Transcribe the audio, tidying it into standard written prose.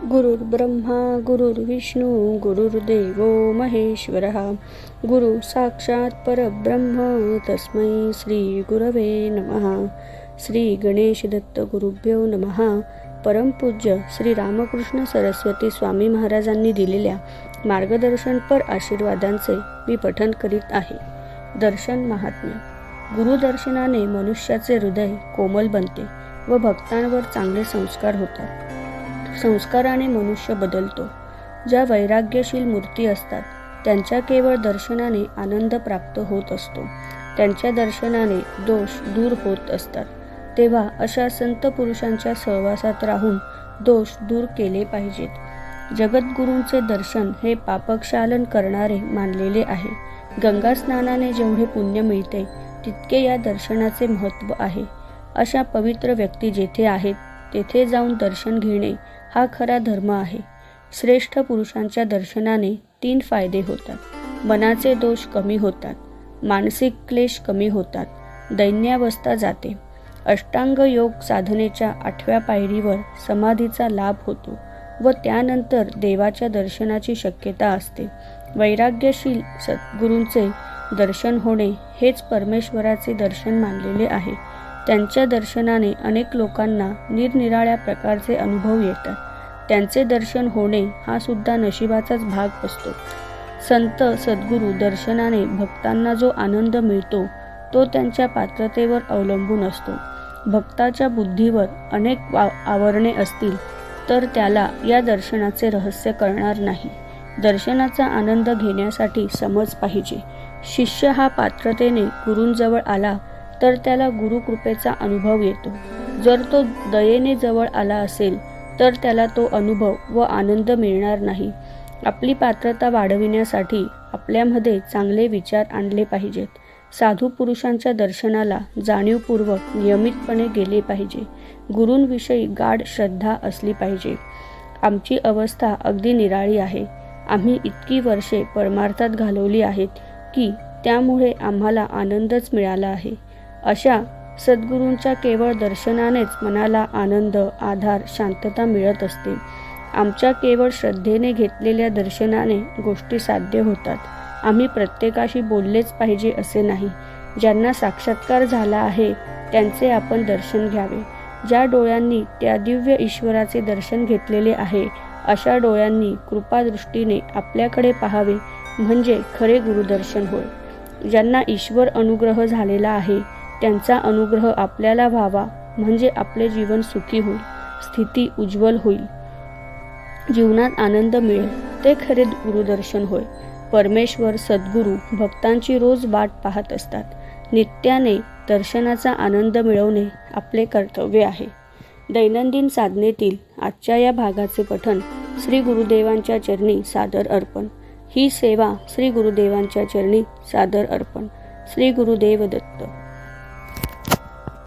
गुरुर्ब्रह्मा गुरुर्विष्णू गुरुर्देव महेश्वरः गुरु साक्षात परब्रह्म तस्मै श्री गुरवे नमः. श्री गणेश दत्त गुरुभ्यो नमः. परमपूज्य श्री रामकृष्ण सरस्वती स्वामी महाराजांनी दिलेल्या मार्गदर्शनपर आशीर्वादांचे मी पठण करीत आहे. दर्शन महात्म्य. गुरुदर्शनाने मनुष्याचे हृदय कोमल बनते व भक्तांवर चांगले संस्कार होतात. संस्काराने मनुष्य बदलतो. ज्या वैराग्यशील मूर्ती असतात त्यांच्या केवळ दर्शनाने आनंद प्राप्त होत असतो. त्यांच्या दर्शनाने दोष दूर होत असतात. तेव्हा अशा संत पुरुषांच्या सहवासात राहून दोष दूर केले पाहिजेत. जगद्गुरूंचे दर्शन हे पापक्षालन करणारे मानलेले आहे. गंगा स्नानाने जेवढे पुण्य मिळते तितके या दर्शनाचे महत्त्व आहे. अशा पवित्र व्यक्ती जेथे आहेत तेथे जाऊन दर्शन घेणे हा खरा धर्म आहे. श्रेष्ठ पुरुषांच्या दर्शनाने 3 फायदे होतात. मनाचे दोष कमी होतात, मानसिक क्लेश कमी होतात, दैन्यावस्था जाते. अष्टांग योग साधनेच्या 8व्या पायरीवर समाधीचा लाभ होतो व त्यानंतर देवाच्या दर्शनाची शक्यता असते. वैराग्यशील सद्गुरूंचे दर्शन होणे हेच परमेश्वराचे दर्शन मानलेले आहे. त्यांच्या दर्शनाने अनेक लोकांना निरनिराळ्या प्रकारचे अनुभव येतात. त्यांचे दर्शन होणे हा सुद्धा नशिबाचाच भाग असतो. संत सद्गुरू दर्शनाने भक्तांना जो आनंद मिळतो तो त्यांच्या पात्रतेवर अवलंबून असतो. भक्ताच्या बुद्धीवर अनेक आवरणे असतील तर त्याला या दर्शनाचे रहस्य कळणार नाही. दर्शनाचा आनंद घेण्यासाठी समज पाहिजे. शिष्य हा पात्रतेने गुरूंजवळ आला तर त्याला गुरुकृपेचा अनुभव येतो. जर तो दयेने जवळ आला असेल तर त्याला तो अनुभव व आनंद मिळणार नाही. आपली पात्रता वाढविण्यासाठी आपल्यामध्ये चांगले विचार आणले पाहिजेत. साधू पुरुषांच्या दर्शनाला जाणीवपूर्वक नियमितपणे गेले पाहिजे. गुरूंविषयी गाढ श्रद्धा असली पाहिजे. आमची अवस्था अगदी निराळी आहे. आम्ही इतकी वर्षे परमार्थात घालवली आहेत की त्यामुळे आम्हाला आनंदच मिळाला आहे. अशा सद्गुरूंच्या केवळ दर्शनानेच मनाला आनंद, आधार, शांतता मिळत असते. आमच्या केवळ श्रद्धेने घेतलेल्या दर्शनाने गोष्टी साध्य होतात. आम्ही प्रत्येकाशी बोललेच पाहिजे असे नाही. ज्यांना साक्षात्कार झाला आहे त्यांचे आपण दर्शन घ्यावे. ज्या डोळ्यांनी त्या दिव्य ईश्वराचे दर्शन घेतलेले आहे अशा डोळ्यांनी कृपादृष्टीने आपल्याकडे पाहावे म्हणजे खरे गुरुदर्शन होय. ज्यांना ईश्वर अनुग्रह झालेला आहे त्यांचा अनुग्रह आपल्याला व्हावा म्हणजे आपले जीवन सुखी होईल, स्थिती उज्ज्वल होईल, जीवनात आनंद मिळेल. ते खरे गुरुदर्शन होय. परमेश्वर सद्गुरू भक्तांची रोज वाट पाहत असतात. नित्याने दर्शनाचा आनंद मिळवणे आपले कर्तव्य आहे. दैनंदिन साधनेतील आजच्या या भागाचे पठण श्री गुरुदेवांच्या चरणी सादर अर्पण. ही सेवा श्री गुरुदेवांच्या चरणी सादर अर्पण. श्री गुरुदेव दत्त.